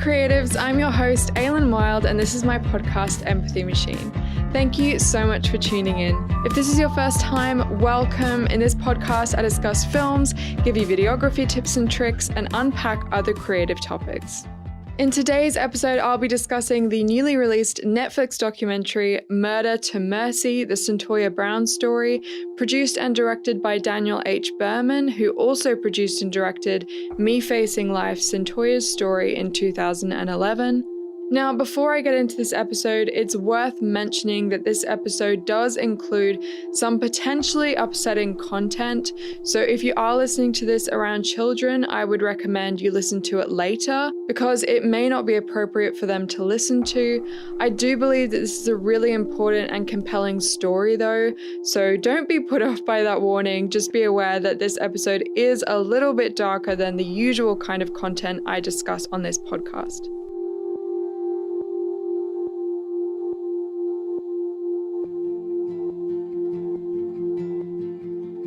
creatives, I'm your host, Aylin Wild, and this is my podcast, Empathy Machine. Thank you so much for tuning in. If this is your first time, welcome. In this podcast, I discuss films, give you videography tips and tricks, and unpack other creative topics. In today's episode, I'll be discussing the newly released Netflix documentary, Murder to Mercy, the Cyntoia Brown Story, produced and directed by Daniel H. Birman, who also produced and directed Me Facing Life, Cyntoia's Story in 2011. Now, before I get into this episode, it's worth mentioning that this episode does include some potentially upsetting content. So if you are listening to this around children, I would recommend you listen to it later because it may not be appropriate for them to listen to. I do believe that this is a really important and compelling story though, so don't be put off by that warning. Just be aware that this episode is a little bit darker than the usual kind of content I discuss on this podcast.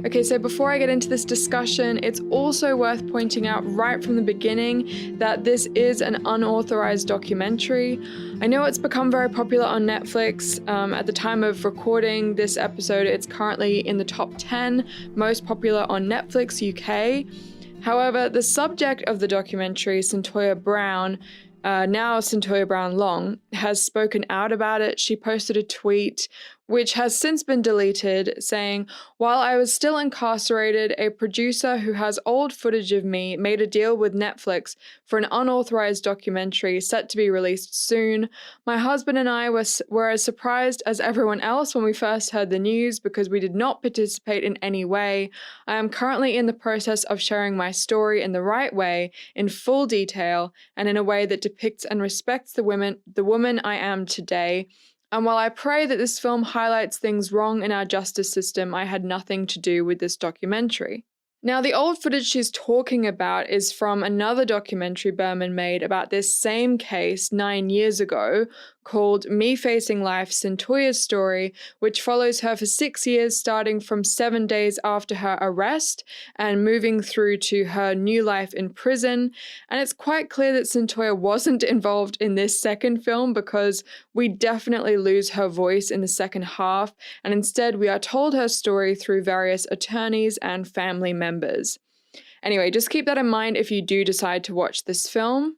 Okay, so before I get into this discussion, it's also worth pointing out right from the beginning that this is an unauthorized documentary. I know it's become very popular on Netflix. At the time of recording this episode, it's currently in the top 10 most popular on Netflix UK. However, the subject of the documentary, Cyntoia Brown, now Cyntoia Brown Long, has spoken out about it. She posted a tweet which has since been deleted, saying, "While I was still incarcerated, a producer who has old footage of me made a deal with Netflix for an unauthorized documentary set to be released soon. My husband and I were as surprised as everyone else when we first heard the news because we did not participate in any way. I am currently in the process of sharing my story in the right way, in full detail, and in a way that depicts and respects the woman I am today. And while I pray that this film highlights things wrong in our justice system, I had nothing to do with this documentary." Now, the old footage she's talking about is from another documentary Birman made about this same case 9 years ago called Me Facing Life, Cyntoia's Story, which follows her for 6 years, starting from 7 days after her arrest and moving through to her new life in prison. And it's quite clear that Cyntoia wasn't involved in this second film because we definitely lose her voice in the second half, and instead we are told her story through various attorneys and family members. Anyway, just keep that in mind if you do decide to watch this film.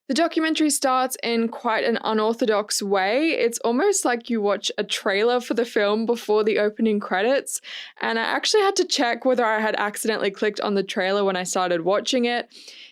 The documentary starts in quite an unorthodox way. It's almost like you watch a trailer for the film before the opening credits, and I actually had to check whether I had accidentally clicked on the trailer when I started watching it.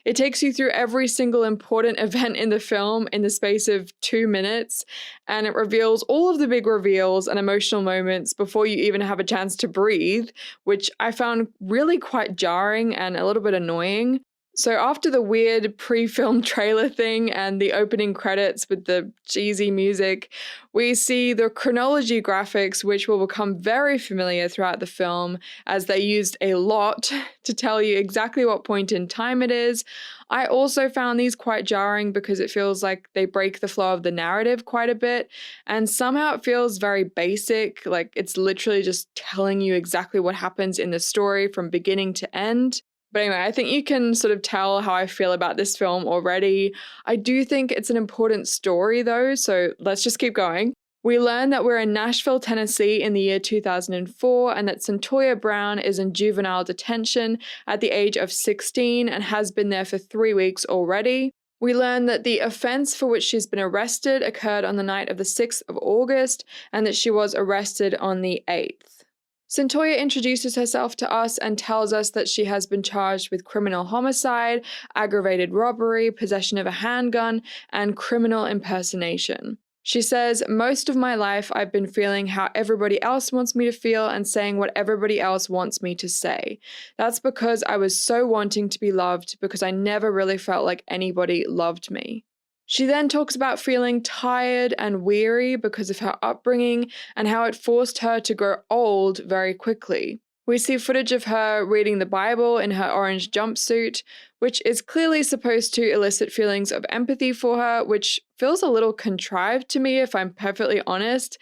It takes you through every single important event in the film in the space of 2 minutes, and it reveals all of the big reveals and emotional moments before you even have a chance to breathe, which I found really quite jarring and a little bit annoying. So after the weird pre-film trailer thing and the opening credits with the cheesy music, we see the chronology graphics, which will become very familiar throughout the film as they used a lot to tell you exactly what point in time it is. I also found these quite jarring because it feels like they break the flow of the narrative quite a bit, and somehow it feels very basic, like it's literally just telling you exactly what happens in the story from beginning to end. But anyway, I think you can sort of tell how I feel about this film already. I do think it's an important story though, so let's just keep going. We learn that we're in Nashville, Tennessee in the year 2004 and that Cyntoia Brown is in juvenile detention at the age of 16 and has been there for 3 weeks already. We learn that the offense for which she's been arrested occurred on the night of the 6th of August and that she was arrested on the 8th. Cyntoia introduces herself to us and tells us that she has been charged with criminal homicide, aggravated robbery, possession of a handgun, and criminal impersonation. She says, "Most of my life I've been feeling how everybody else wants me to feel and saying what everybody else wants me to say. That's because I was so wanting to be loved because I never really felt like anybody loved me." She then talks about feeling tired and weary because of her upbringing and how it forced her to grow old very quickly. We see footage of her reading the Bible in her orange jumpsuit, which is clearly supposed to elicit feelings of empathy for her, which feels a little contrived to me if I'm perfectly honest.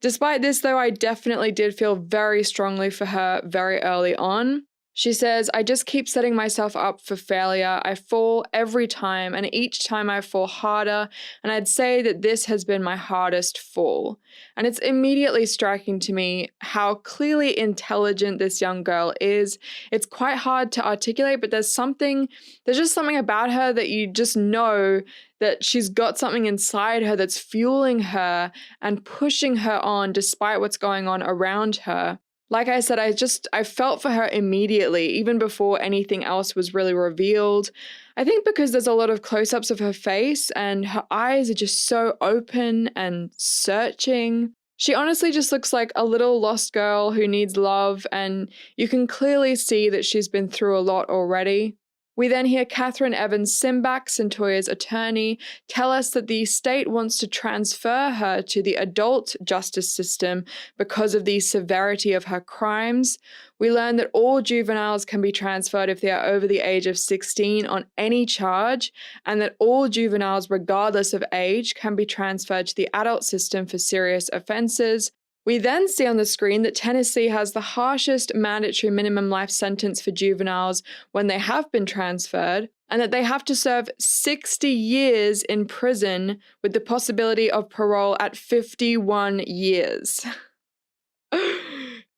Despite this though, I definitely did feel very strongly for her very early on. She says, I just keep setting myself up for failure. I fall every time, and each time I fall harder, and I'd say that this has been my hardest fall. And it's immediately striking to me how clearly intelligent this young girl is. It's quite hard to articulate, but there's just something about her that you just know that she's got something inside her that's fueling her and pushing her on despite what's going on around her. Like I said, I felt for her immediately, even before anything else was really revealed. I think because there's a lot of close-ups of her face and her eyes are just so open and searching. She honestly just looks like a little lost girl who needs love, and you can clearly see that she's been through a lot already. We then hear Catherine Evans Simbach, Cyntoia's attorney, tell us that the state wants to transfer her to the adult justice system because of the severity of her crimes. We learn that all juveniles can be transferred if they are over the age of 16 on any charge, and that all juveniles, regardless of age, can be transferred to the adult system for serious offenses. We then see on the screen that Tennessee has the harshest mandatory minimum life sentence for juveniles when they have been transferred, and that they have to serve 60 years in prison with the possibility of parole at 51 years.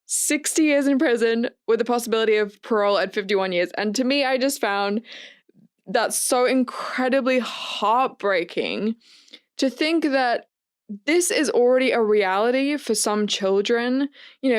60 years in prison with the possibility of parole at 51 years. And to me, I just found that so incredibly heartbreaking to think that this is already a reality for some children,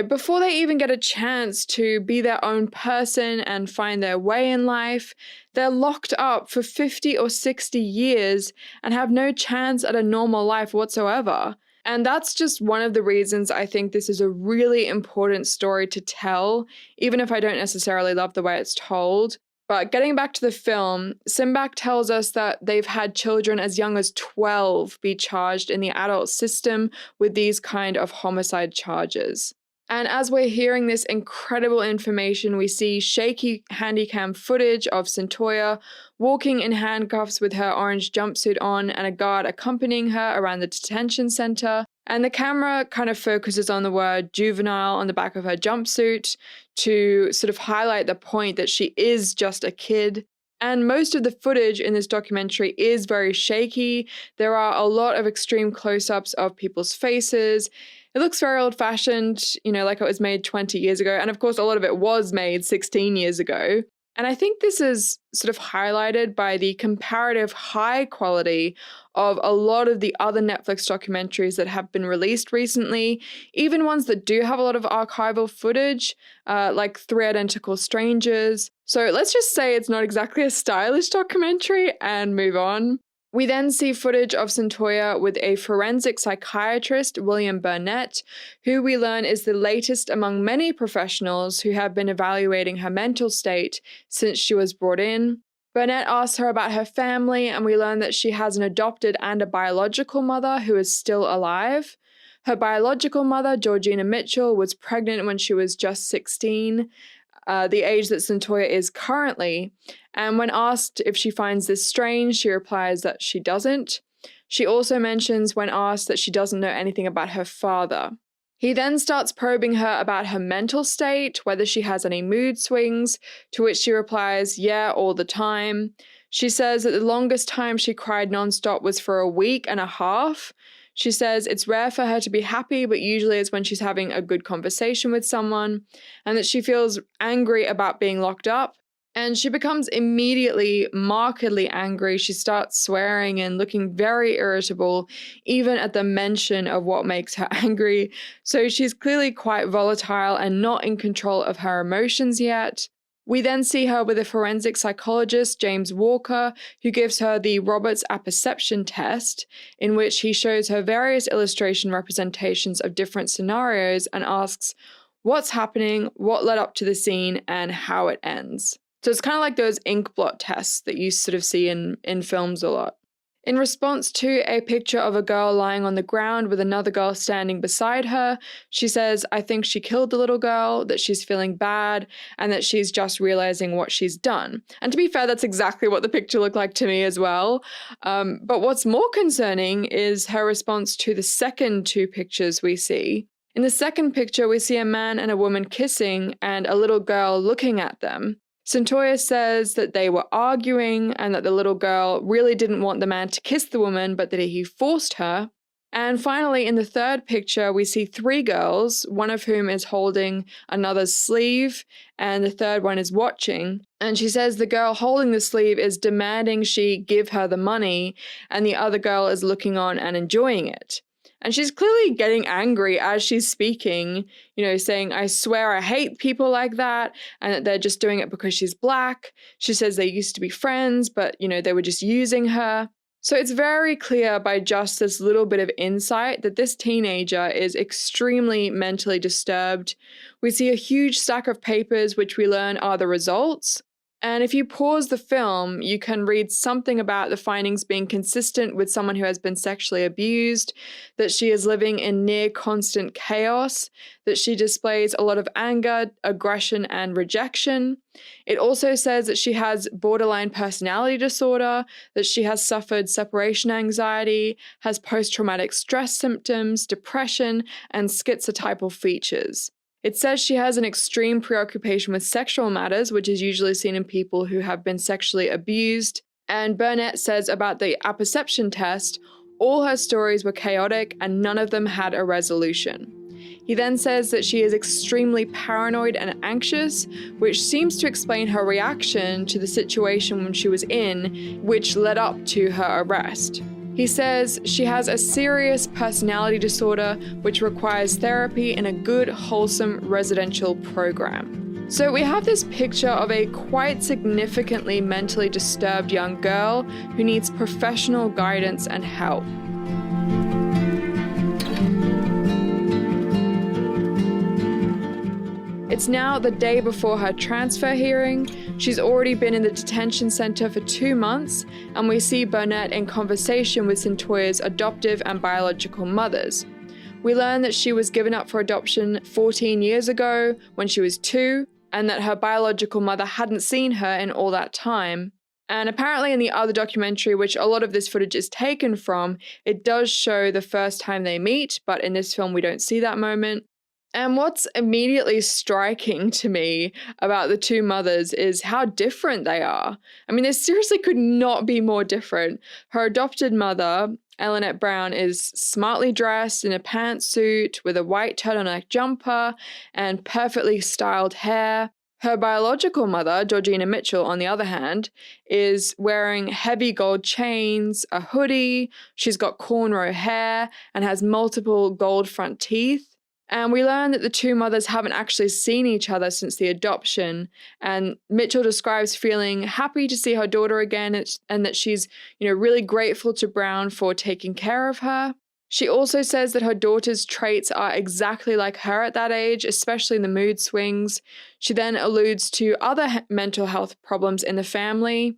before they even get a chance to be their own person and find their way in life. They're locked up for 50 or 60 years and have no chance at a normal life whatsoever. And that's just one of the reasons I think this is a really important story to tell, even if I don't necessarily love the way it's told. But getting back to the film, Simbach tells us that they've had children as young as 12 be charged in the adult system with these kind of homicide charges. And as we're hearing this incredible information, we see shaky handycam footage of Cyntoia walking in handcuffs with her orange jumpsuit on and a guard accompanying her around the detention center. And the camera kind of focuses on the word juvenile on the back of her jumpsuit to sort of highlight the point that she is just a kid. And most of the footage in this documentary is very shaky. There are a lot of extreme close-ups of people's faces. It looks very old-fashioned, like it was made 20 years ago. And of course, a lot of it was made 16 years ago. And I think this is sort of highlighted by the comparative high quality of a lot of the other Netflix documentaries that have been released recently, even ones that do have a lot of archival footage, like Three Identical Strangers. So let's just say it's not exactly a stylish documentary and move on. We then see footage of Cyntoia with a forensic psychiatrist, William Burnett, who we learn is the latest among many professionals who have been evaluating her mental state since she was brought in. Burnett asks her about her family, and we learn that she has an adopted and a biological mother who is still alive. Her biological mother, Georgina Mitchell, was pregnant when she was just 16, the age that Cyntoia is currently. And when asked if she finds this strange, she replies that she doesn't. She also mentions when asked that she doesn't know anything about her father. He then starts probing her about her mental state, whether she has any mood swings, to which she replies, yeah, all the time. She says that the longest time she cried nonstop was for a week and a half. She says it's rare for her to be happy, but usually it's when she's having a good conversation with someone, and that she feels angry about being locked up. And she becomes immediately markedly angry. She starts swearing and looking very irritable, even at the mention of what makes her angry. So she's clearly quite volatile and not in control of her emotions yet. We then see her with a forensic psychologist, James Walker, who gives her the Roberts apperception test, in which he shows her various illustration representations of different scenarios and asks what's happening, what led up to the scene, and how it ends. So it's kind of like those ink blot tests that you sort of see in films a lot. In response to a picture of a girl lying on the ground with another girl standing beside her, she says, I think she killed the little girl, that she's feeling bad, and that she's just realizing what she's done. And to be fair, that's exactly what the picture looked like to me as well. But what's more concerning is her response to the second two pictures we see. In the second picture, we see a man and a woman kissing and a little girl looking at them. Cyntoia says that they were arguing and that the little girl really didn't want the man to kiss the woman, but that he forced her. And finally, in the third picture, we see three girls, one of whom is holding another's sleeve, and the third one is watching. And she says the girl holding the sleeve is demanding she give her the money, and the other girl is looking on and enjoying it. And she's clearly getting angry as she's speaking, saying, I swear I hate people like that, and that they're just doing it because she's black. She says they used to be friends, but, they were just using her. So it's very clear by just this little bit of insight that this teenager is extremely mentally disturbed. We see a huge stack of papers which we learn are the results. And if you pause the film, you can read something about the findings being consistent with someone who has been sexually abused, that she is living in near constant chaos, that she displays a lot of anger, aggression, and rejection. It also says that she has borderline personality disorder, that she has suffered separation anxiety, has post-traumatic stress symptoms, depression, and schizotypal features. It says she has an extreme preoccupation with sexual matters, which is usually seen in people who have been sexually abused. And Burnett says about the apperception test, all her stories were chaotic and none of them had a resolution. He then says that she is extremely paranoid and anxious, which seems to explain her reaction to the situation when she was in, which led up to her arrest. He says she has a serious personality disorder which requires therapy in a good, wholesome residential program. So we have this picture of a quite significantly mentally disturbed young girl who needs professional guidance and help. It's now the day before her transfer hearing. She's already been in the detention center for 2 months, and we see Burnett in conversation with Cyntoia's adoptive and biological mothers. We learn that she was given up for adoption 14 years ago when she was 2, and that her biological mother hadn't seen her in all that time. And apparently in the other documentary, which a lot of this footage is taken from, it does show the first time they meet, but in this film we don't see that moment. And what's immediately striking to me about the two mothers is how different they are. I mean, they seriously could not be more different. Her adopted mother, Ellenette Brown, is smartly dressed in a pantsuit with a white turtleneck jumper and perfectly styled hair. Her biological mother, Georgina Mitchell, on the other hand, is wearing heavy gold chains, a hoodie, she's got cornrow hair, and has multiple gold front teeth. And we learn that the two mothers haven't actually seen each other since the adoption. And Mitchell describes feeling happy to see her daughter again and that she's, really grateful to Brown for taking care of her. She also says that her daughter's traits are exactly like her at that age, especially in the mood swings. She then alludes to other mental health problems in the family.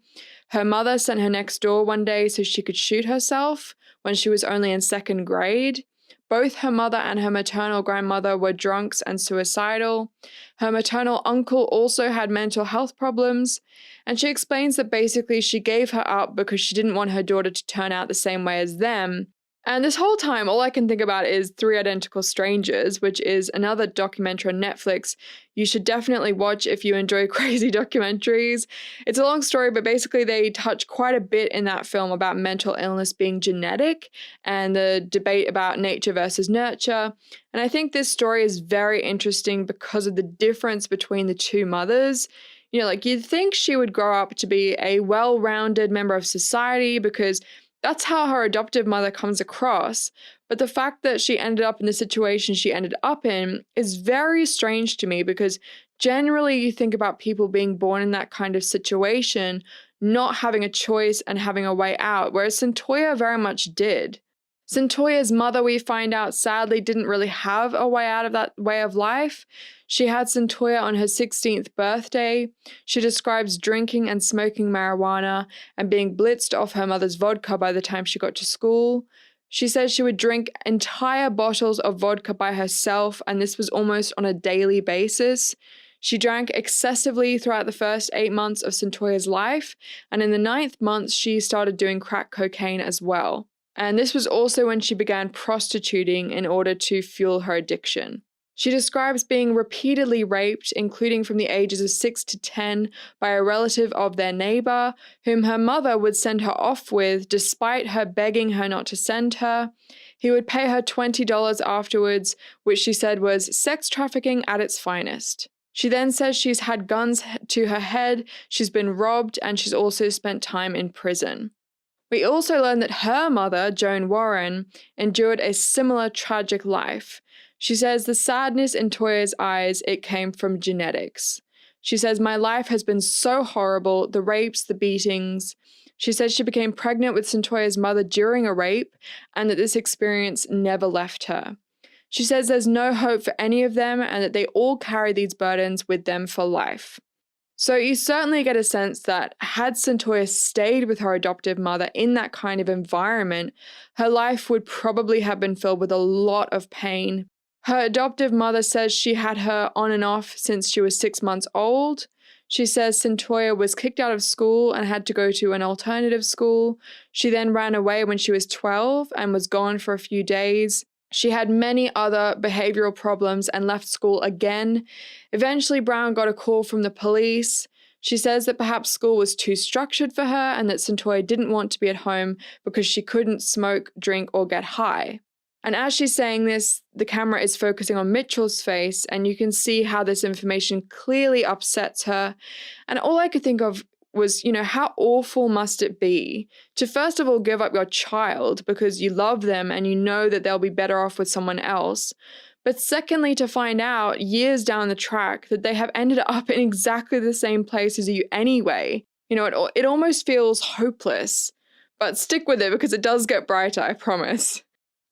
Her mother sent her next door one day so she could shoot herself when she was only in 2nd grade. Both her mother and her maternal grandmother were drunks and suicidal. Her maternal uncle also had mental health problems, and she explains that basically she gave her up because she didn't want her daughter to turn out the same way as them. And this whole time, all I can think about is Three Identical Strangers, which is another documentary on Netflix you should definitely watch if you enjoy crazy documentaries. It's a long story, but basically they touch quite a bit in that film about mental illness being genetic and the debate about nature versus nurture. And I think this story is very interesting because of the difference between the two mothers. You'd think she would grow up to be a well-rounded member of society because that's how her adoptive mother comes across, but the fact that she ended up in the situation she ended up in is very strange to me because generally you think about people being born in that kind of situation, not having a choice and having a way out, whereas Cyntoia very much did. Cyntoia's mother, we find out, sadly didn't really have a way out of that way of life. She had Cyntoia on her 16th birthday. She describes drinking and smoking marijuana and being blitzed off her mother's vodka by the time she got to school. She says she would drink entire bottles of vodka by herself, and this was almost on a daily basis. She drank excessively throughout the first 8 months of Cyntoia's life, and in the 9th month, she started doing crack cocaine as well. And this was also when she began prostituting in order to fuel her addiction. She describes being repeatedly raped, including from the ages of 6 to 10, by a relative of their neighbor, whom her mother would send her off with despite her begging her not to send her. He would pay her $20 afterwards, which she said was sex trafficking at its finest. She then says she's had guns to her head, she's been robbed, and she's also spent time in prison. We also learn that her mother, Joan Warren, endured a similar tragic life. She says the sadness in Toya's eyes, it came from genetics. She says, my life has been so horrible, the rapes, the beatings. She says she became pregnant with Cyntoia's mother during a rape and that this experience never left her. She says there's no hope for any of them and that they all carry these burdens with them for life. So you certainly get a sense that had Cyntoia stayed with her adoptive mother in that kind of environment, her life would probably have been filled with a lot of pain. Her adoptive mother says she had her on and off since she was 6 months old. She says Cyntoia was kicked out of school and had to go to an alternative school. She then ran away when she was 12 and was gone for a few days. She had many other behavioral problems and left school again. Eventually, Brown got a call from the police. She says that perhaps school was too structured for her and that Cyntoia didn't want to be at home because she couldn't smoke, drink, or get high. And as she's saying this, the camera is focusing on Mitchell's face, and you can see how this information clearly upsets her. And all I could think of was, how awful must it be to first of all give up your child because you love them and you know that they'll be better off with someone else. But secondly, to find out years down the track that they have ended up in exactly the same place as you anyway. It almost feels hopeless, but stick with it because it does get brighter, I promise.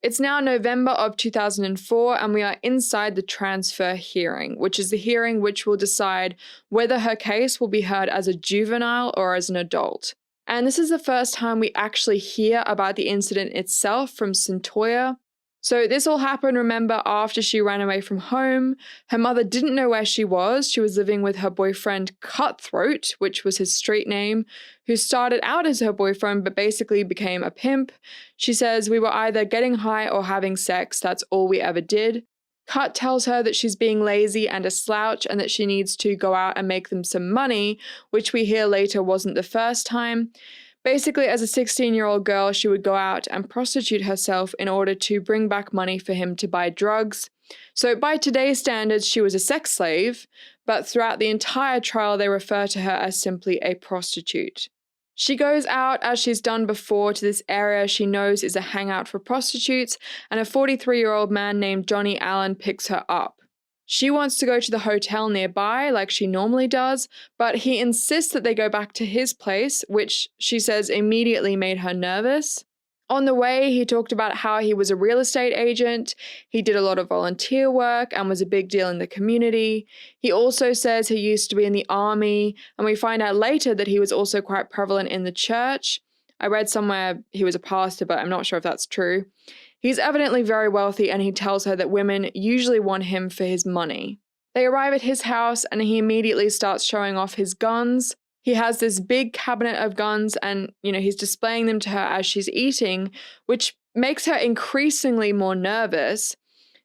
It's now November of 2004 and we are inside the transfer hearing, which is the hearing which will decide whether her case will be heard as a juvenile or as an adult. And this is the first time we actually hear about the incident itself from Cyntoia. So this all happened, remember, after she ran away from home. Her mother didn't know where she was. She was living with her boyfriend Cutthroat, which was his street name, who started out as her boyfriend but basically became a pimp. She says, we were either getting high or having sex. That's all we ever did. Cut tells her that she's being lazy and a slouch and that she needs to go out and make them some money, which we hear later wasn't the first time. Basically, as a 16-year-old girl, she would go out and prostitute herself in order to bring back money for him to buy drugs. So by today's standards, she was a sex slave, but throughout the entire trial, they refer to her as simply a prostitute. She goes out, as she's done before, to this area she knows is a hangout for prostitutes, and a 43-year-old man named Johnny Allen picks her up. She wants to go to the hotel nearby like she normally does, but he insists that they go back to his place, which she says immediately made her nervous. On the way, he talked about how he was a real estate agent, he did a lot of volunteer work and was a big deal in the community. He also says he used to be in the army, and we find out later that he was also quite prevalent in the church. I read somewhere he was a pastor, but I'm not sure if that's true. He's evidently very wealthy, and he tells her that women usually want him for his money. They arrive at his house, and he immediately starts showing off his guns. He has this big cabinet of guns, and, he's displaying them to her as she's eating, which makes her increasingly more nervous.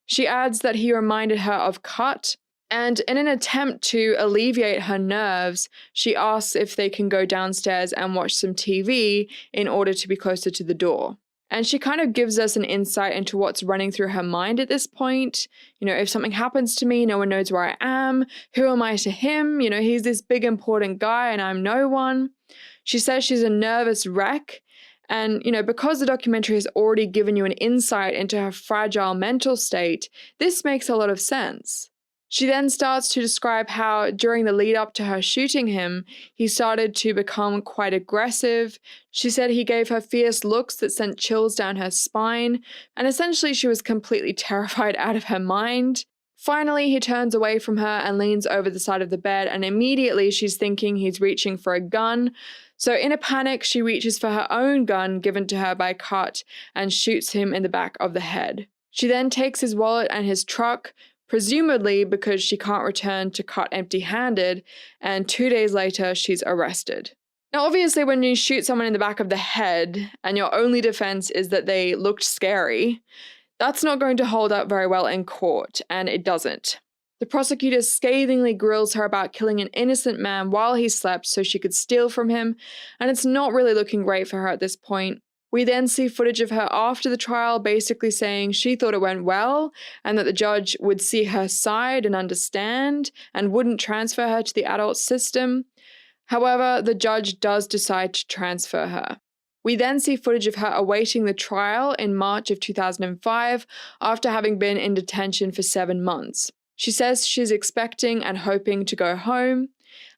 She adds that he reminded her of Cut, and in an attempt to alleviate her nerves, she asks if they can go downstairs and watch some TV in order to be closer to the door. And she kind of gives us an insight into what's running through her mind at this point. If something happens to me, no one knows where I am. Who am I to him? He's this big important guy and I'm no one. She says she's a nervous wreck. And, because the documentary has already given you an insight into her fragile mental state, this makes a lot of sense. She then starts to describe how, during the lead up to her shooting him, he started to become quite aggressive. She said he gave her fierce looks that sent chills down her spine, and essentially she was completely terrified out of her mind. Finally, he turns away from her and leans over the side of the bed, and immediately she's thinking he's reaching for a gun. So in a panic, she reaches for her own gun given to her by Cut and shoots him in the back of the head. She then takes his wallet and his truck, presumably because she can't return to Cut empty-handed, and 2 days later, she's arrested. Now, obviously, when you shoot someone in the back of the head and your only defense is that they looked scary, that's not going to hold up very well in court, and it doesn't. The prosecutor scathingly grills her about killing an innocent man while he slept so she could steal from him, and it's not really looking great for her at this point. We then see footage of her after the trial basically saying she thought it went well and that the judge would see her side and understand and wouldn't transfer her to the adult system. However, the judge does decide to transfer her. We then see footage of her awaiting the trial in March of 2005 after having been in detention for 7 months. She says she's expecting and hoping to go home,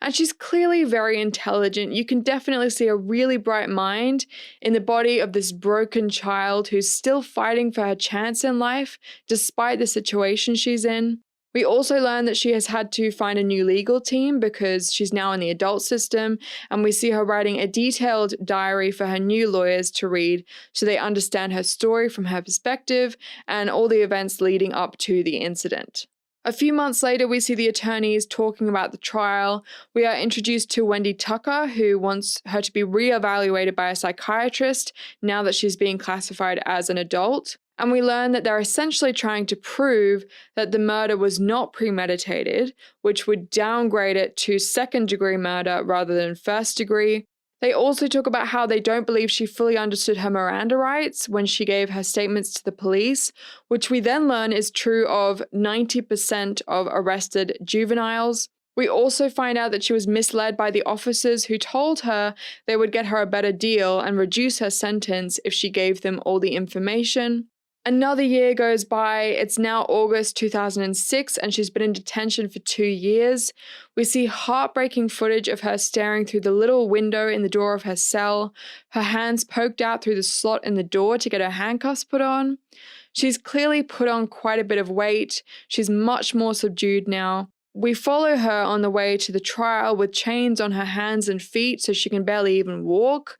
and she's clearly very intelligent. You can definitely see a really bright mind in the body of this broken child who's still fighting for her chance in life despite the situation she's in. We also learn that she has had to find a new legal team because she's now in the adult system, and we see her writing a detailed diary for her new lawyers to read so they understand her story from her perspective and all the events leading up to the incident. A few months later, we see the attorneys talking about the trial. We are introduced to Wendy Tucker, who wants her to be reevaluated by a psychiatrist now that she's being classified as an adult. And we learn that they're essentially trying to prove that the murder was not premeditated, which would downgrade it to second-degree murder rather than first-degree. They also talk about how they don't believe she fully understood her Miranda rights when she gave her statements to the police, which we then learn is true of 90% of arrested juveniles. We also find out that she was misled by the officers who told her they would get her a better deal and reduce her sentence if she gave them all the information. Another year goes by. It's now August 2006, and she's been in detention for 2 years. We see heartbreaking footage of her staring through the little window in the door of her cell, her hands poked out through the slot in the door to get her handcuffs put on. She's clearly put on quite a bit of weight. She's much more subdued now. We follow her on the way to the trial with chains on her hands and feet so she can barely even walk.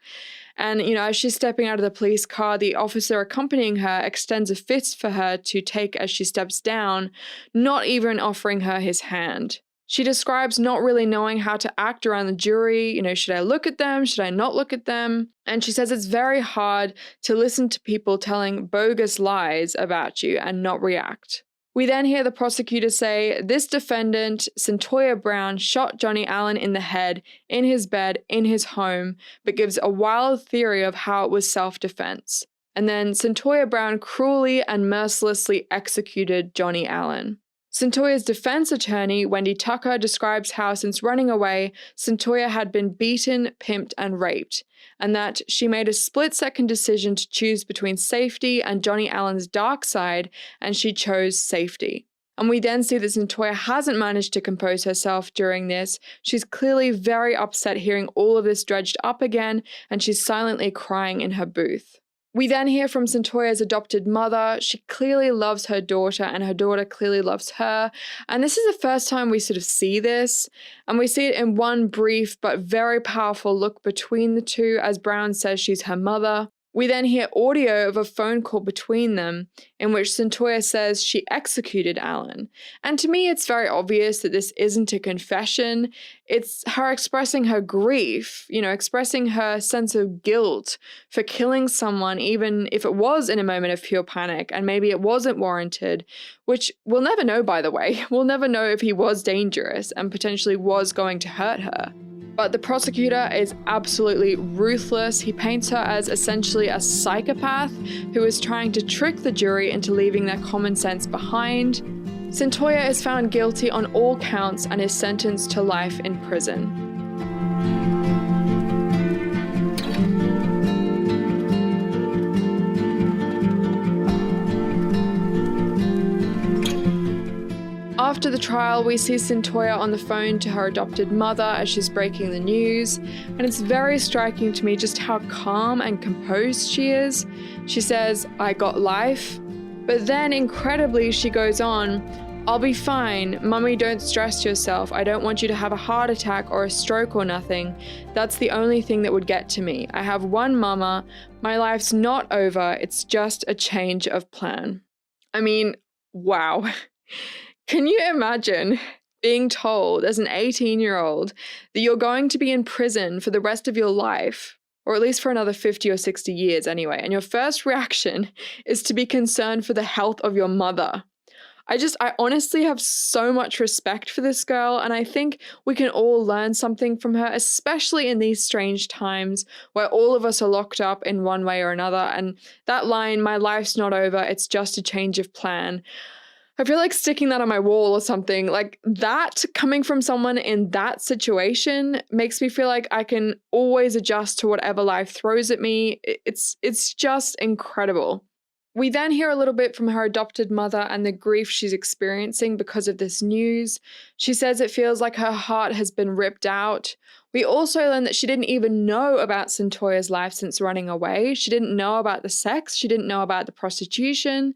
And, as she's stepping out of the police car, the officer accompanying her extends a fist for her to take as she steps down, not even offering her his hand. She describes not really knowing how to act around the jury. Should I look at them? Should I not look at them? And she says it's very hard to listen to people telling bogus lies about you and not react. We then hear the prosecutor say, this defendant, Cyntoia Brown, shot Johnny Allen in the head, in his bed, in his home, but gives a wild theory of how it was self-defense. And then Cyntoia Brown cruelly and mercilessly executed Johnny Allen. Cyntoia's defense attorney, Wendy Tucker, describes how since running away, Cyntoia had been beaten, pimped, and raped, and that she made a split-second decision to choose between safety and Johnny Allen's dark side, and she chose safety. And we then see that Cyntoia hasn't managed to compose herself during this. She's clearly very upset hearing all of this dredged up again, and she's silently crying in her booth. We then hear from Cyntoia's adopted mother. She clearly loves her daughter, and her daughter clearly loves her. And this is the first time we sort of see this. And we see it in one brief but very powerful look between the two as Brown says she's her mother. We then hear audio of a phone call between them in which Cyntoia says she executed Allen. And to me, it's very obvious that this isn't a confession. It's her expressing her grief, expressing her sense of guilt for killing someone, even if it was in a moment of pure panic and maybe it wasn't warranted, which we'll never know, by the way. We'll never know if he was dangerous and potentially was going to hurt her. But the prosecutor is absolutely ruthless. He paints her as essentially a psychopath who is trying to trick the jury into leaving their common sense behind. Cyntoia is found guilty on all counts and is sentenced to life in prison. After the trial, we see Cyntoia on the phone to her adopted mother as she's breaking the news, and it's very striking to me just how calm and composed she is. She says, "I got life," but then incredibly she goes on, "I'll be fine. Mummy, don't stress yourself. I don't want you to have a heart attack or a stroke or nothing. That's the only thing that would get to me. I have one mama. My life's not over. It's just a change of plan." I mean, wow. Can you imagine Being told as an 18-year-old that you're going to be in prison for the rest of your life, or at least for another 50 or 60 years anyway, and your first reaction is to be concerned for the health of your mother. I honestly have so much respect for this girl, and I think we can all learn something from her, especially in these strange times where all of us are locked up in one way or another. And that line, "My life's not over, it's just a change of plan," I feel like sticking that on my wall or something. Like, that coming from someone in that situation makes me feel like I can always adjust to whatever life throws at me. It's just incredible. We then hear a little bit from her adopted mother and the grief she's experiencing because of this news. She says it feels like her heart has been ripped out. We also learn that she didn't even know about Cyntoia's life since running away. She didn't know about the sex. She didn't know about the prostitution.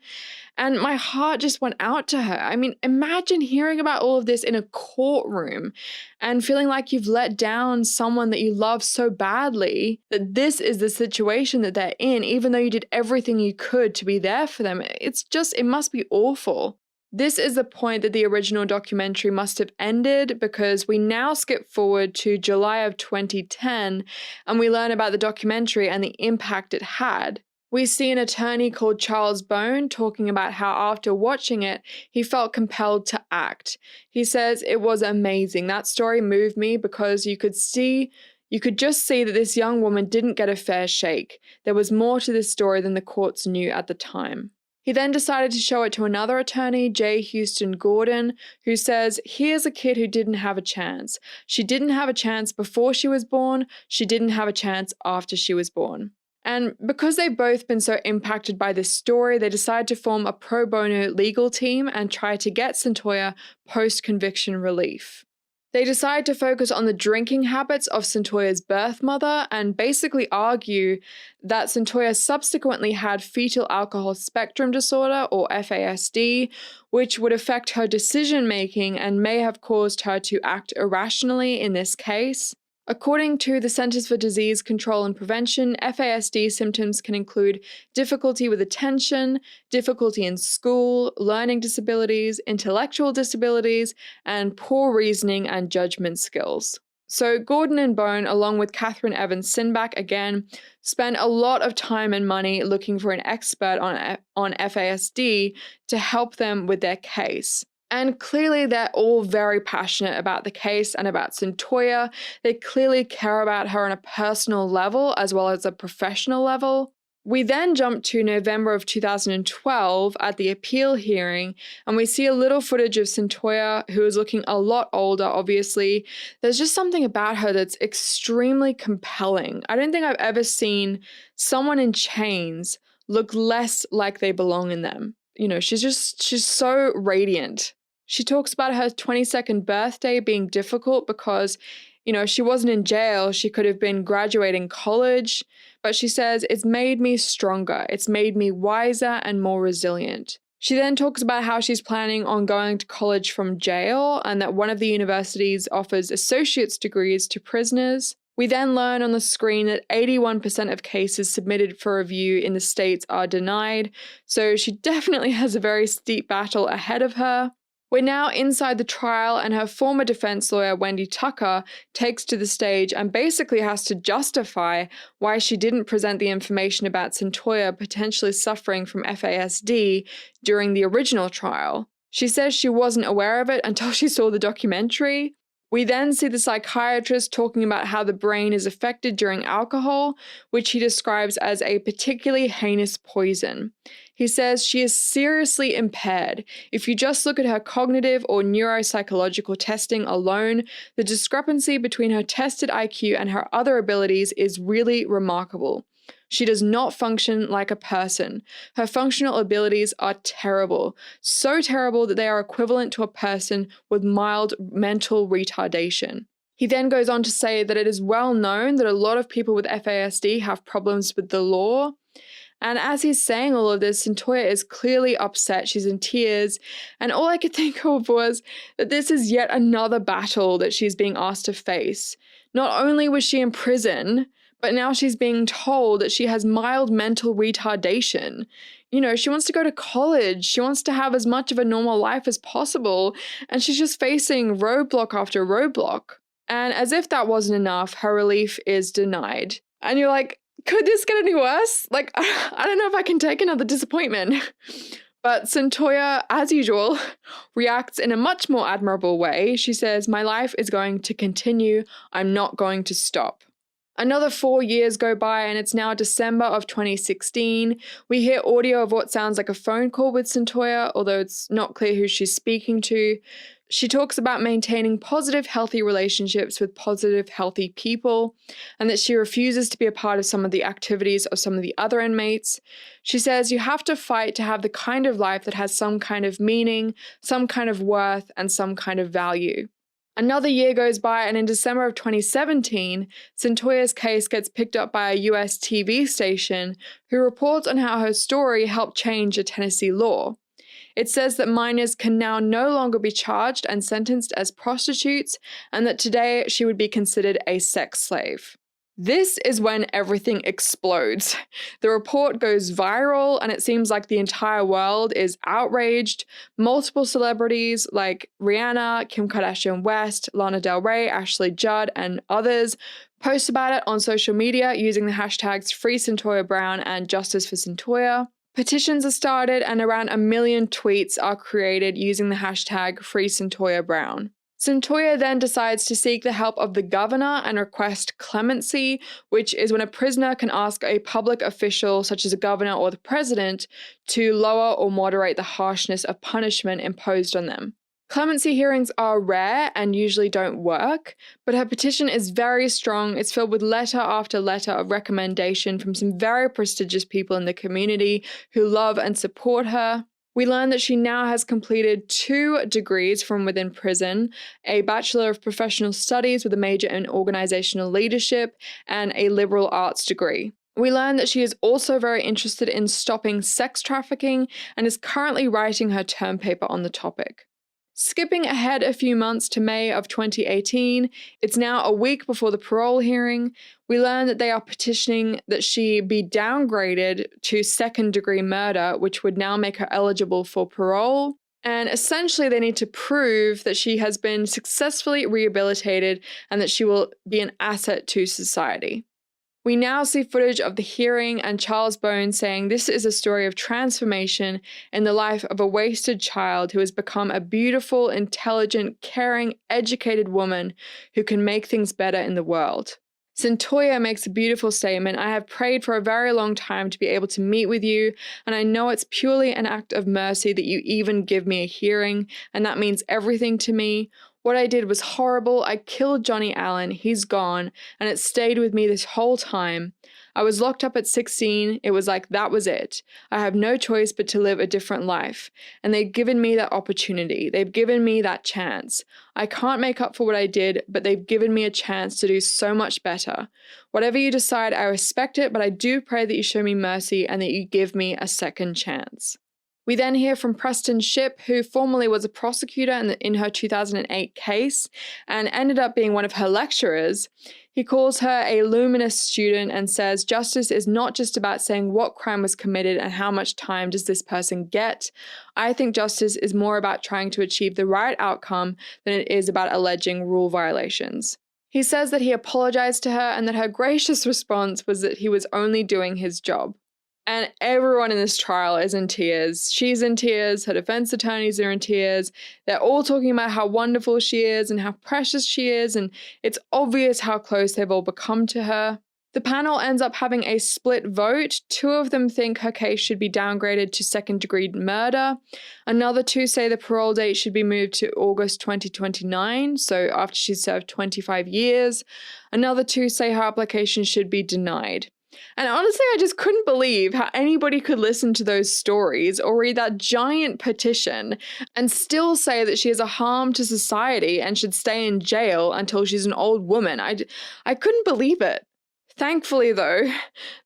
And my heart just went out to her. I mean, imagine hearing about all of this in a courtroom and feeling like you've let down someone that you love so badly, that this is the situation that they're in, even though you did everything you could to be there for them. It must be awful. This is the point that the original documentary must have ended, because we now skip forward to July of 2010 and we learn about the documentary and the impact it had. We see an attorney called Charles Bone talking about how after watching it, he felt compelled to act. He says, "It was amazing. That story moved me because you could just see that this young woman didn't get a fair shake. There was more to this story than the courts knew at the time." He then decided to show it to another attorney, J. Houston Gordon, who says, "Here's a kid who didn't have a chance. She didn't have a chance before she was born. She didn't have a chance after she was born." And because they've both been so impacted by this story, they decide to form a pro bono legal team and try to get Cyntoia post-conviction relief. They decide to focus on the drinking habits of Cyntoia's birth mother and basically argue that Cyntoia subsequently had fetal alcohol spectrum disorder, or FASD, which would affect her decision-making and may have caused her to act irrationally in this case. According to the Centers for Disease Control and Prevention, FASD symptoms can include difficulty with attention, difficulty in school, learning disabilities, intellectual disabilities, and poor reasoning and judgment skills. So Gordon and Bone, along with Catherine Evans Sinback again, spent a lot of time and money looking for an expert on FASD to help them with their case. And clearly they're all very passionate about the case and about Cyntoia. They clearly care about her on a personal level as well as a professional level. We then jump to November of 2012 at the appeal hearing, and we see a little footage of Cyntoia, who is looking a lot older, obviously. There's just something about her that's extremely compelling. I don't think I've ever seen someone in chains look less like they belong in them. You know, she's so radiant. She talks about her 22nd birthday being difficult because, you know, she wasn't in jail. She could have been graduating college. But she says, "It's made me stronger. It's made me wiser and more resilient." She then talks about how she's planning on going to college from jail and that one of the universities offers associate's degrees to prisoners. We then learn on the screen that 81% of cases submitted for review in the States are denied. So she definitely has a very steep battle ahead of her. We're now inside the trial, and her former defense lawyer, Wendy Tucker, takes to the stage and basically has to justify why she didn't present the information about Cyntoia potentially suffering from FASD during the original trial. She says she wasn't aware of it until she saw the documentary. We then see the psychiatrist talking about how the brain is affected during alcohol, which he describes as a particularly heinous poison. He says she is seriously impaired. If you just look at her cognitive or neuropsychological testing alone, the discrepancy between her tested IQ and her other abilities is really remarkable. She does not function like a person. Her functional abilities are terrible, so terrible that they are equivalent to a person with mild mental retardation. He then goes on to say that it is well known that a lot of people with FASD have problems with the law. And as he's saying all of this, Cyntoia is clearly upset. She's in tears. And all I could think of was that this is yet another battle that she's being asked to face. Not only was she in prison, But now she's being told that she has mild mental retardation. You know, she wants to go to college. She wants to have as much of a normal life as possible. And she's just facing roadblock after roadblock. And as if that wasn't enough, her relief is denied. And you're like, could this get any worse? Like, I don't know if I can take another disappointment. But Cyntoia, as usual, reacts in a much more admirable way. She says, "My life is going to continue. I'm not going to stop." Another 4 years go by and it's now December of 2016. We hear audio of what sounds like a phone call with Cyntoia, although it's not clear who she's speaking to. She talks about maintaining positive, healthy relationships with positive, healthy people, and that she refuses to be a part of some of the activities of some of the other inmates. She says you have to fight to have the kind of life that has some kind of meaning, some kind of worth, and some kind of value. Another year goes by, and in December of 2017, Cyntoia's case gets picked up by a US TV station who reports on how her story helped change a Tennessee law. It says that minors can now no longer be charged and sentenced as prostitutes, and that today she would be considered a sex slave. This is when everything explodes. The report goes viral, and it seems like the entire world is outraged. Multiple celebrities like Rihanna, Kim Kardashian West, Lana Del Rey, Ashley Judd, and others post about it on social media using the hashtags Free Cyntoia Brown and Justice for Cyntoia. Petitions are started, and around 1 million tweets are created using the hashtag Free Cyntoia Brown. Cyntoia then decides to seek the help of the governor and request clemency, which is when a prisoner can ask a public official, such as a governor or the president, to lower or moderate the harshness of punishment imposed on them. Clemency hearings are rare and usually don't work, but her petition is very strong. It's filled with letter after letter of recommendation from some very prestigious people in the community who love and support her. We learn that she now has completed 2 degrees from within prison, a Bachelor of Professional Studies with a major in organizational leadership, and a liberal arts degree. We learn that she is also very interested in stopping sex trafficking and is currently writing her term paper on the topic. Skipping ahead a few months to May of 2018, it's now a week before the parole hearing. We learn that they are petitioning that she be downgraded to second-degree murder, which would now make her eligible for parole. And essentially, they need to prove that she has been successfully rehabilitated and that she will be an asset to society. We now see footage of the hearing and Charles Bones saying this is a story of transformation in the life of a wasted child who has become a beautiful, intelligent, caring, educated woman who can make things better in the world. Cyntoia makes a beautiful statement. "I have prayed for a very long time to be able to meet with you, and I know it's purely an act of mercy that you even give me a hearing, and that means everything to me. What I did was horrible. I killed Johnny Allen. He's gone, and it stayed with me this whole time. I was locked up at 16. It was like that was it. I have no choice but to live a different life. And they've given me that opportunity. They've given me that chance. I can't make up for what I did, but they've given me a chance to do so much better. Whatever you decide, I respect it, but I do pray that you show me mercy and that you give me a second chance." We then hear from Preston Shipp, who formerly was a prosecutor in her 2008 case and ended up being one of her lecturers. He calls her a luminous student and says justice is not just about saying what crime was committed and how much time does this person get. I think justice is more about trying to achieve the right outcome than it is about alleging rule violations. He says that he apologized to her and that her gracious response was that he was only doing his job. And everyone in this trial is in tears. She's in tears. Her defense attorneys are in tears. They're all talking about how wonderful she is and how precious she is. And it's obvious how close they've all become to her. The panel ends up having a split vote. 2 of them think her case should be downgraded to second-degree murder. Another 2 say the parole date should be moved to August 2029, so after she's served 25 years. Another 2 say her application should be denied. And honestly, I just couldn't believe how anybody could listen to those stories or read that giant petition and still say that she is a harm to society and should stay in jail until she's an old woman. I couldn't believe it. Thankfully, though,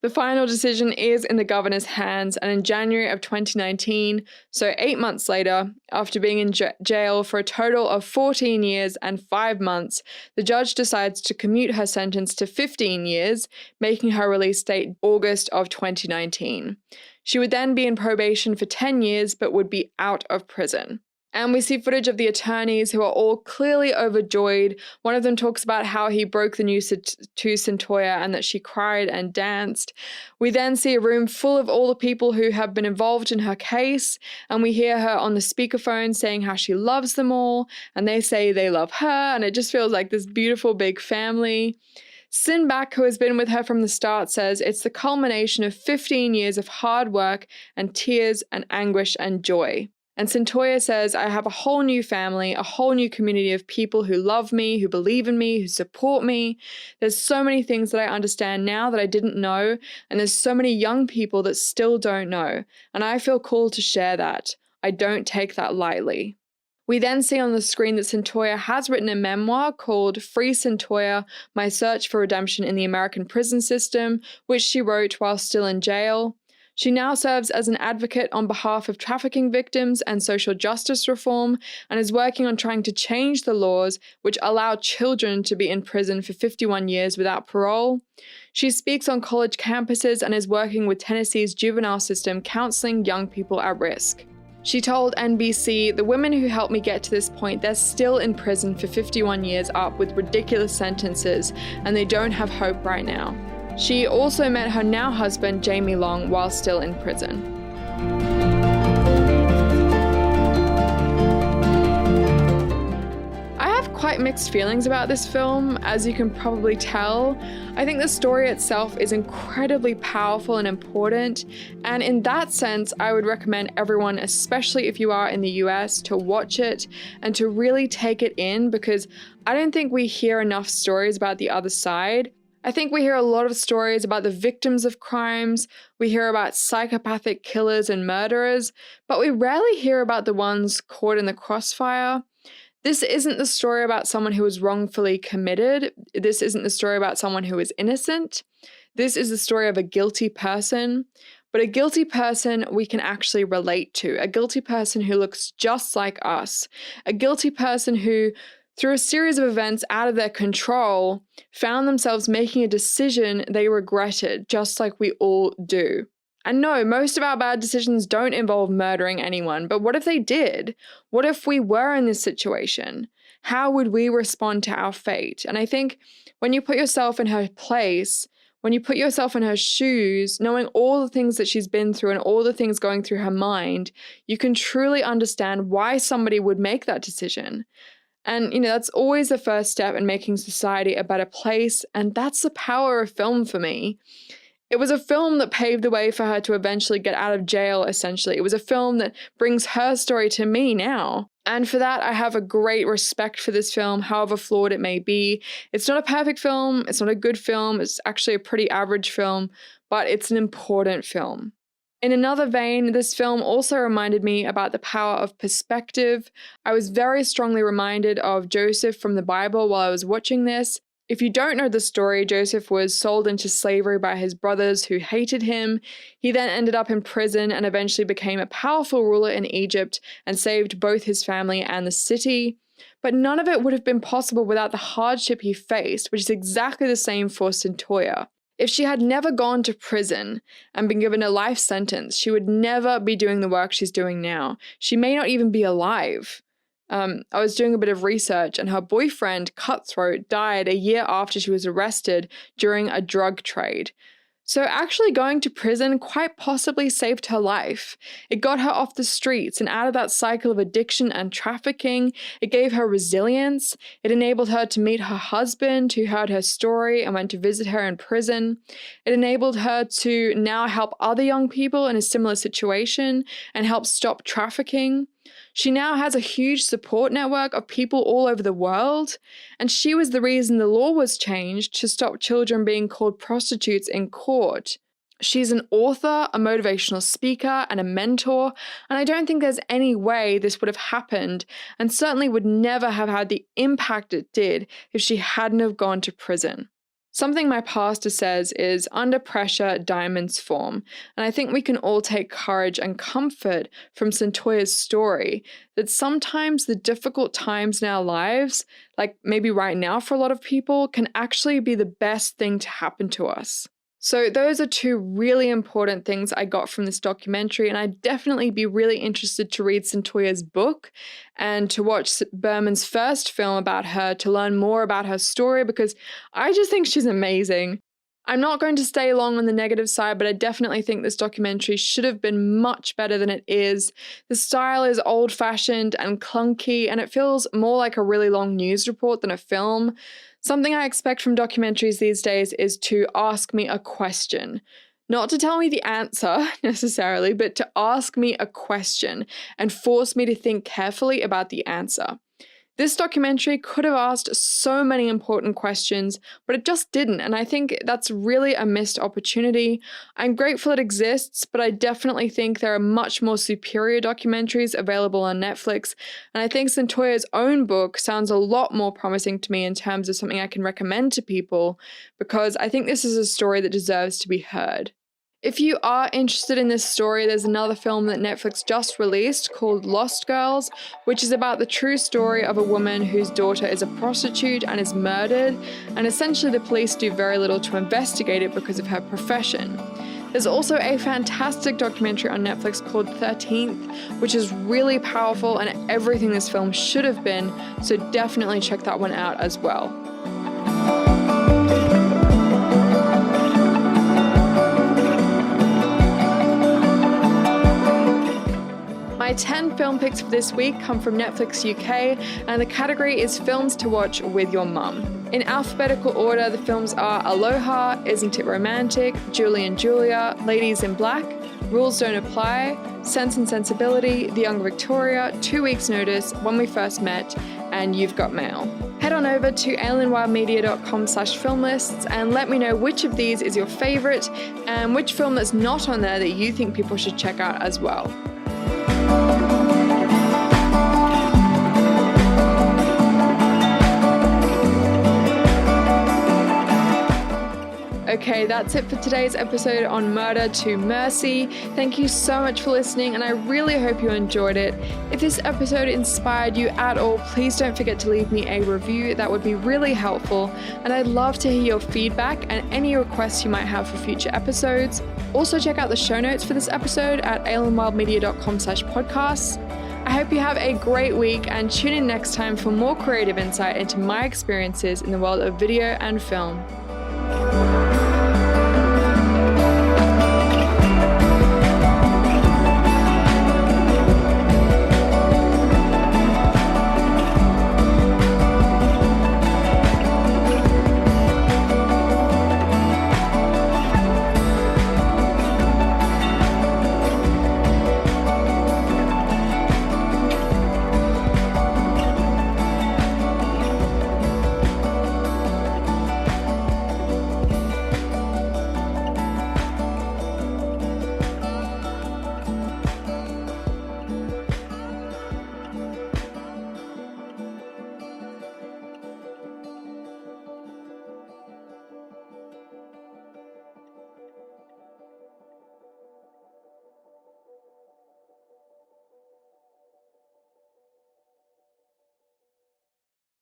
the final decision is in the governor's hands, and in January of 2019, so 8 months later, after being in jail for a total of 14 years and 5 months, the judge decides to commute her sentence to 15 years, making her release date August of 2019. She would then be in probation for 10 years, but would be out of prison. And we see footage of the attorneys who are all clearly overjoyed. One of them talks about how he broke the news to Cyntoia and that she cried and danced. We then see a room full of all the people who have been involved in her case, and we hear her on the speakerphone saying how she loves them all, and they say they love her, and it just feels like this beautiful big family. Sinbak, who has been with her from the start, says it's the culmination of 15 years of hard work and tears and anguish and joy. And Cyntoia says, I have a whole new family, a whole new community of people who love me, who believe in me, who support me. There's so many things that I understand now that I didn't know, and there's so many young people that still don't know, and I feel called to share that. I don't take that lightly. We then see on the screen that Cyntoia has written a memoir called Free Cyntoia, My Search for Redemption in the American Prison System, which she wrote while still in jail. She now serves as an advocate on behalf of trafficking victims and social justice reform, and is working on trying to change the laws which allow children to be in prison for 51 years without parole. She speaks on college campuses and is working with Tennessee's juvenile system counseling young people at risk. She told NBC, "The women who helped me get to this point, they're still in prison for 51 years up with ridiculous sentences, and they don't have hope right now." She also met her now husband, Jamie Long, while still in prison. I have quite mixed feelings about this film, as you can probably tell. I think the story itself is incredibly powerful and important, and in that sense, I would recommend everyone, especially if you are in the US, to watch it and to really take it in, because I don't think we hear enough stories about the other side. I think we hear a lot of stories about the victims of crimes, we hear about psychopathic killers and murderers, but we rarely hear about the ones caught in the crossfire. This isn't the story about someone who was wrongfully committed. This isn't the story about someone who is innocent. This is the story of a guilty person, but a guilty person we can actually relate to, a guilty person who looks just like us, a guilty person who, through a series of events out of their control, found themselves making a decision they regretted, just like we all do. And no, most of our bad decisions don't involve murdering anyone, but what if they did? What if we were in this situation? How would we respond to our fate? And I think when you put yourself in her place, when you put yourself in her shoes, knowing all the things that she's been through and all the things going through her mind, you can truly understand why somebody would make that decision. And, that's always the first step in making society a better place, and that's the power of film for me. It was a film that paved the way for her to eventually get out of jail, essentially. It was a film that brings her story to me now. And for that, I have a great respect for this film, however flawed it may be. It's not a perfect film, it's not a good film, it's actually a pretty average film, but it's an important film. In another vein, this film also reminded me about the power of perspective. I was very strongly reminded of Joseph from the Bible while I was watching this. If you don't know the story, Joseph was sold into slavery by his brothers who hated him. He then ended up in prison and eventually became a powerful ruler in Egypt and saved both his family and the city. But none of it would have been possible without the hardship he faced, which is exactly the same for Cyntoia. If she had never gone to prison and been given a life sentence, she would never be doing the work she's doing now. She may not even be alive. I was doing a bit of research, and her boyfriend, Cutthroat, died a year after she was arrested during a drug trade. So actually going to prison quite possibly saved her life. It got her off the streets and out of that cycle of addiction and trafficking. It gave her resilience. It enabled her to meet her husband, who heard her story and went to visit her in prison. It enabled her to now help other young people in a similar situation and help stop trafficking. She now has a huge support network of people all over the world, and she was the reason the law was changed to stop children being called prostitutes in court. She's an author, a motivational speaker, and a mentor, and I don't think there's any way this would have happened, and certainly would never have had the impact it did if she hadn't have gone to prison. Something my pastor says is, under pressure, diamonds form. And I think we can all take courage and comfort from Cyntoia's story that sometimes the difficult times in our lives, like maybe right now for a lot of people, can actually be the best thing to happen to us. So those are two really important things I got from this documentary, and I'd definitely be really interested to read Cyntoia's book and to watch Birman's first film about her to learn more about her story, because I just think she's amazing. I'm not going to stay long on the negative side, but I definitely think this documentary should have been much better than it is. The style is old-fashioned and clunky, and it feels more like a really long news report than a film. Something I expect from documentaries these days is to ask me a question. Not to tell me the answer necessarily, but to ask me a question and force me to think carefully about the answer. This documentary could have asked so many important questions, but it just didn't, and I think that's really a missed opportunity. I'm grateful it exists, but I definitely think there are much more superior documentaries available on Netflix, and I think Cyntoia's own book sounds a lot more promising to me in terms of something I can recommend to people, because I think this is a story that deserves to be heard. If you are interested in this story, there's another film that Netflix just released called Lost Girls, which is about the true story of a woman whose daughter is a prostitute and is murdered, and essentially the police do very little to investigate it because of her profession. There's also a fantastic documentary on Netflix called 13th, which is really powerful and everything this film should have been, so definitely check that one out as well. My 10 film picks for this week come from Netflix UK, and the category is films to watch with your mum. In alphabetical order, the films are Aloha, Isn't It Romantic, Julie and Julia, Ladies in Black, Rules Don't Apply, Sense and Sensibility, The Young Victoria, 2 Weeks Notice, When We First Met, and You've Got Mail. Head on over to alienwildmedia.com/filmlists and let me know which of these is your favorite and which film that's not on there that you think people should check out as well. Okay, that's it for today's episode on Murder to Mercy. Thank you so much for listening, and I really hope you enjoyed it. If this episode inspired you at all, please don't forget to leave me a review. That would be really helpful, and I'd love to hear your feedback and any requests you might have for future episodes. Also, check out the show notes for this episode at alienwildmedia.com/podcasts. I hope you have a great week, and tune in next time for more creative insight into my experiences in the world of video and film.